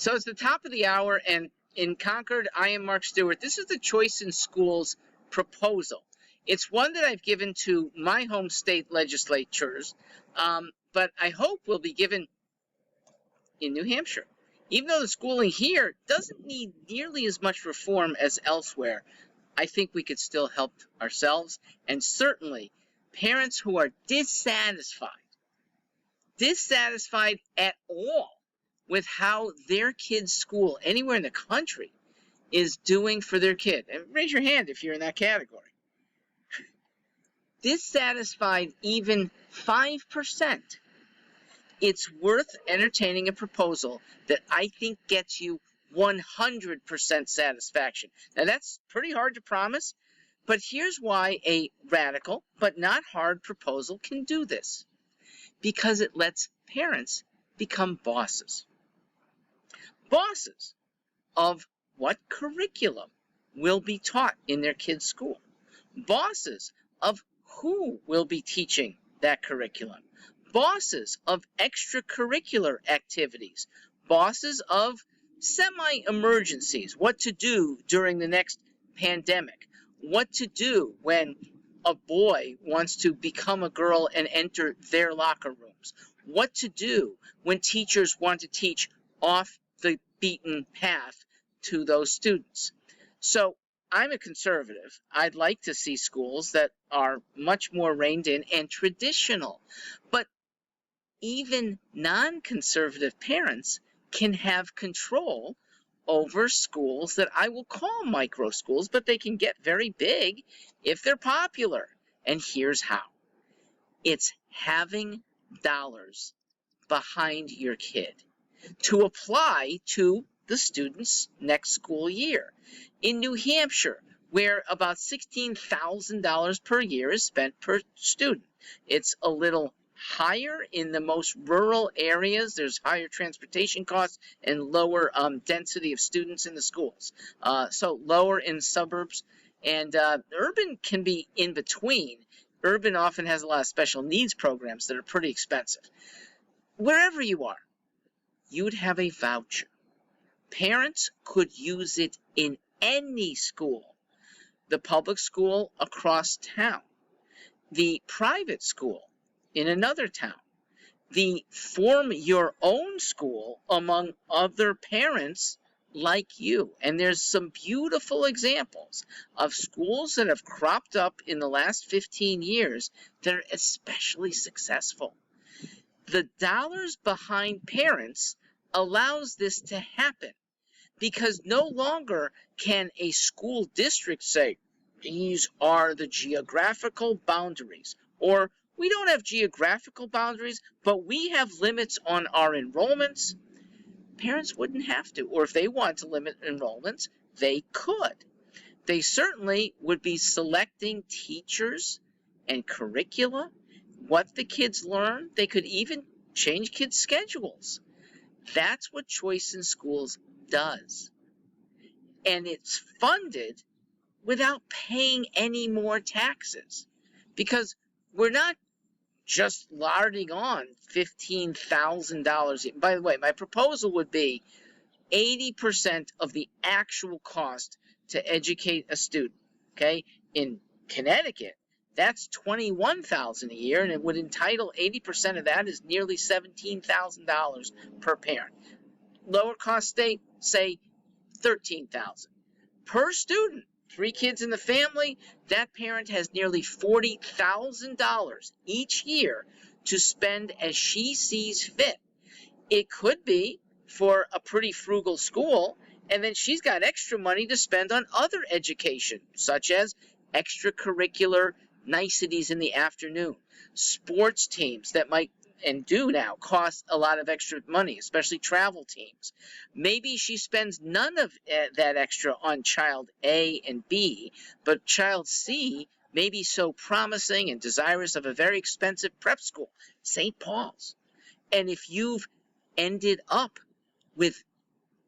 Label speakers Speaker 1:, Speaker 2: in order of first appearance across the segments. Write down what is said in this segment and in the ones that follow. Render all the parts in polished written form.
Speaker 1: So it's the top of the hour, and in Concord, I am Mark Stewart. This is the Choice in Schools proposal. It's one that I've given to my home state legislatures, but I hope will be given in New Hampshire. Even though the schooling here doesn't need nearly as much reform as elsewhere, I think we could still help ourselves, and certainly parents who are dissatisfied at all with how their kid's school anywhere in the country is doing for their kid. And raise your hand if you're in that category. Dissatisfied even 5%. It's worth entertaining a proposal that I think gets you 100% satisfaction. Now that's pretty hard to promise, but here's why a radical but not hard proposal can do this. Because it lets parents become bosses. Bosses of what curriculum will be taught in their kids' school. Bosses of who will be teaching that curriculum. Bosses of extracurricular activities. Bosses of semi-emergencies. What to do during the next pandemic. What to do when a boy wants to become a girl and enter their locker rooms. What to do when teachers want to teach off the beaten path to those students. So I'm a conservative. I'd like to see schools that are much more reined in and traditional. But even non-conservative parents can have control over schools that I will call micro schools, but they can get very big if they're popular. And here's how. It's having dollars behind your kid to apply to the student's next school year. In New Hampshire, where about $16,000 per year is spent per student, it's a little higher in the most rural areas. There's higher transportation costs and lower density of students in the schools. So lower in suburbs, and urban can be in between. Urban often has a lot of special needs programs that are pretty expensive. Wherever you are, you'd have a voucher. Parents could use it in any school. The public school across town, the private school in another town, the form your own school among other parents like you. And there's some beautiful examples of schools that have cropped up in the last 15 years that are especially successful. The dollars behind parents allows this to happen because no longer can a school district say, these are the geographical boundaries, or we don't have geographical boundaries, but we have limits on our enrollments. Parents wouldn't have to, or if they want to limit enrollments, they could. They certainly would be selecting teachers and curricula, what the kids learn. They could even change kids' schedules. That's what Choice in Schools does. And it's funded without paying any more taxes, because we're not just larding on $15,000. By the way, my proposal would be 80% of the actual cost to educate a student. Okay, in Connecticut, that's $21,000 a year, and it would entitle 80% of that is nearly $17,000 per parent. Lower cost state, say $13,000 per student. 3 kids in the family, that parent has nearly $40,000 each year to spend as she sees fit. It could be for a pretty frugal school, and then she's got extra money to spend on other education, such as extracurricular niceties in the afternoon, sports teams that might and do now cost a lot of extra money, especially travel teams. Maybe she spends none of that extra on child A and B, but child C may be so promising and desirous of a very expensive prep school, St. Paul's. And if you've ended up with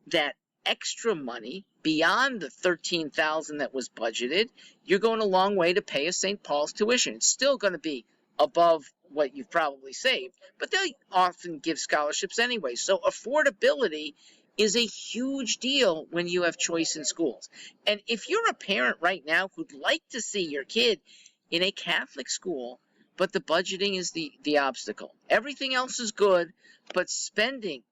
Speaker 1: that extra money beyond the $13,000 that was budgeted, you're going a long way to pay a St. Paul's tuition. It's still going to be above what you've probably saved, but they often give scholarships anyway. So affordability is a huge deal when you have choice in schools. And if you're a parent right now who'd like to see your kid in a Catholic school, but the budgeting is the obstacle. Everything else is good, but spending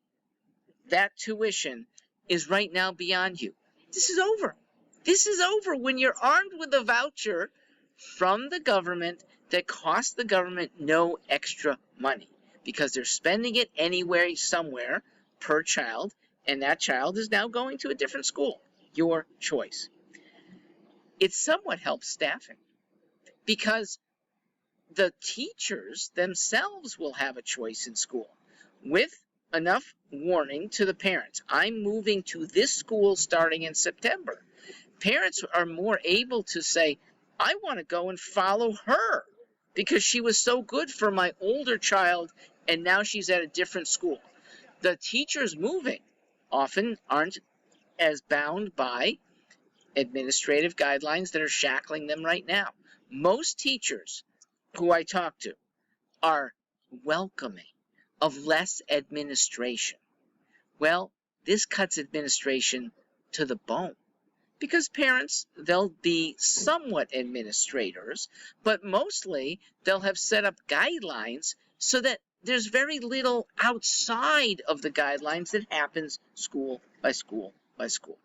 Speaker 1: that tuition is right now beyond you. This is over. This is over when you're armed with a voucher from the government that costs the government no extra money because they're spending it anywhere, somewhere per child, and that child is now going to a different school. Your choice. It somewhat helps staffing because the teachers themselves will have a choice in school with enough warning to the parents. I'm moving to this school starting in September. Parents are more able to say, I want to go and follow her because she was so good for my older child and now she's at a different school. The teachers moving often aren't as bound by administrative guidelines that are shackling them right now. Most teachers who I talk to are welcoming of less administration. Well, this cuts administration to the bone because parents, they'll be somewhat administrators, but mostly they'll have set up guidelines so that there's very little outside of the guidelines that happens school by school by school.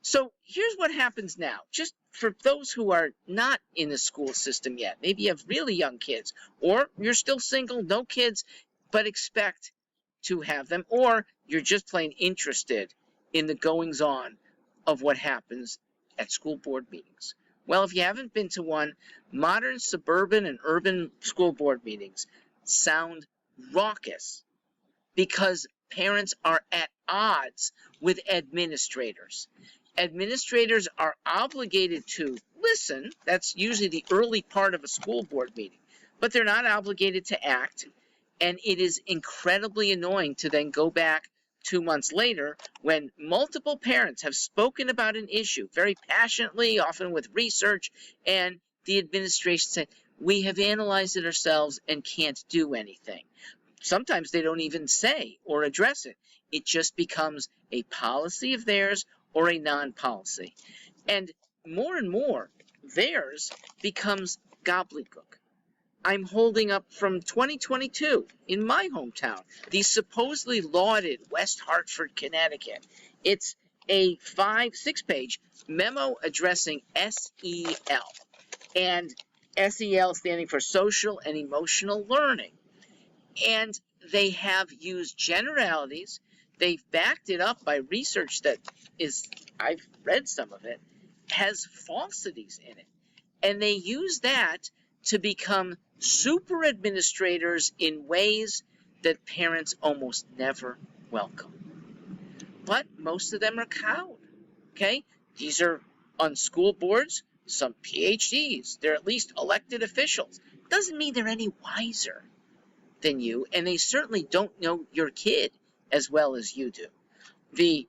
Speaker 1: So here's what happens now, just for those who are not in the school system yet. Maybe you have really young kids, or you're still single, no kids, but expect to have them, or you're just plain interested in the goings-on of what happens at school board meetings. Well, if you haven't been to one, modern suburban and urban school board meetings sound raucous because parents are at odds with administrators. Administrators are obligated to listen. That's usually the early part of a school board meeting, but they're not obligated to act. And it is incredibly annoying to then go back 2 months later when multiple parents have spoken about an issue very passionately, often with research, and the administration said, we have analyzed it ourselves and can't do anything. Sometimes they don't even say or address it. It just becomes a policy of theirs or a non-policy. And more, theirs becomes gobbledygook. I'm holding up from 2022 in my hometown, the supposedly lauded West Hartford, Connecticut. It's a 6-page memo addressing SEL, and SEL standing for social and emotional learning. And they have used generalities. They've backed it up by research that is, I've read some of it, has falsities in it. And they use that to become super administrators in ways that parents almost never welcome. But most of them are cowed, okay? These are on school boards, some PhDs. They're at least elected officials. Doesn't mean they're any wiser than you, and they certainly don't know your kid as well as you do. The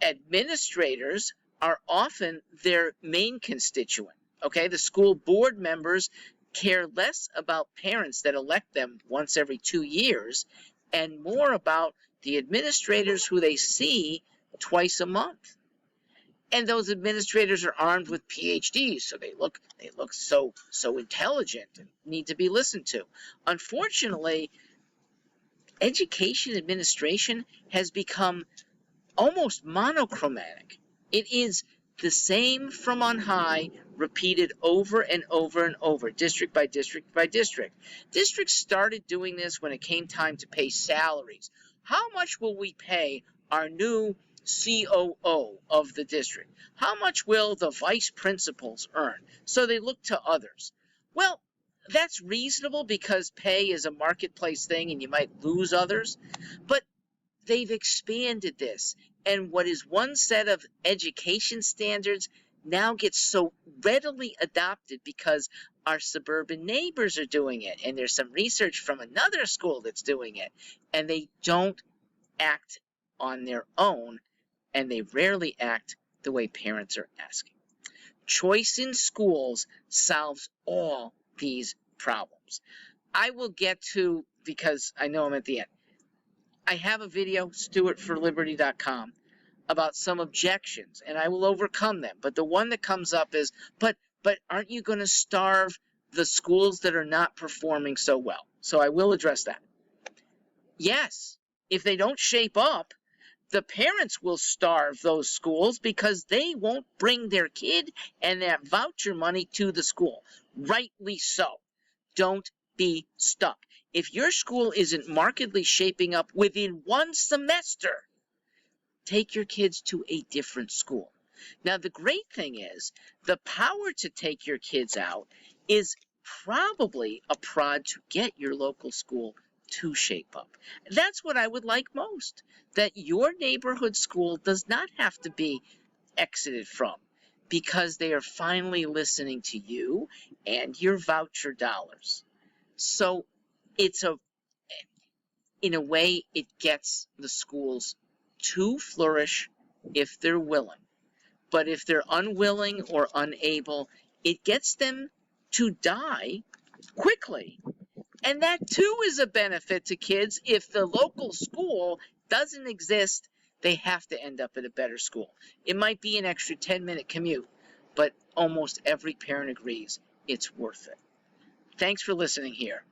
Speaker 1: administrators are often their main constituent, okay? The school board members care less about parents that elect them once every 2 years and more about the administrators who they see twice a month. And those administrators are armed with PhDs, so they look so intelligent and need to be listened to. Unfortunately, education administration has become almost monochromatic. It is the same from on high, repeated over and over and over, district by district by district. Districts started doing this when it came time to pay salaries. How much will we pay our new COO of the district? How much will the vice principals earn? So they look to others. Well, that's reasonable because pay is a marketplace thing and you might lose others, but they've expanded this. And what is one set of education standards now gets so readily adopted because our suburban neighbors are doing it. And there's some research from another school that's doing it. And they don't act on their own, and they rarely act the way parents are asking. Choice in schools solves all these problems. I will get to, because I know I'm at the end, I have a video, stewartforliberty.com, about some objections, and I will overcome them. But the one that comes up is, but aren't you going to starve the schools that are not performing so well? So I will address that. Yes, if they don't shape up, the parents will starve those schools because they won't bring their kid and that voucher money to the school. Rightly so. Don't be stuck. If your school isn't markedly shaping up within one semester, take your kids to a different school. Now, the great thing is, the power to take your kids out is probably a prod to get your local school to shape up. That's what I would like most, that your neighborhood school does not have to be exited from because they are finally listening to you and your voucher dollars. So in a way, it gets the schools to flourish if they're willing. But if they're unwilling or unable, it gets them to die quickly. And that too is a benefit to kids. If the local school doesn't exist, they have to end up at a better school. It might be an extra 10-minute commute, but almost every parent agrees it's worth it. Thanks for listening here.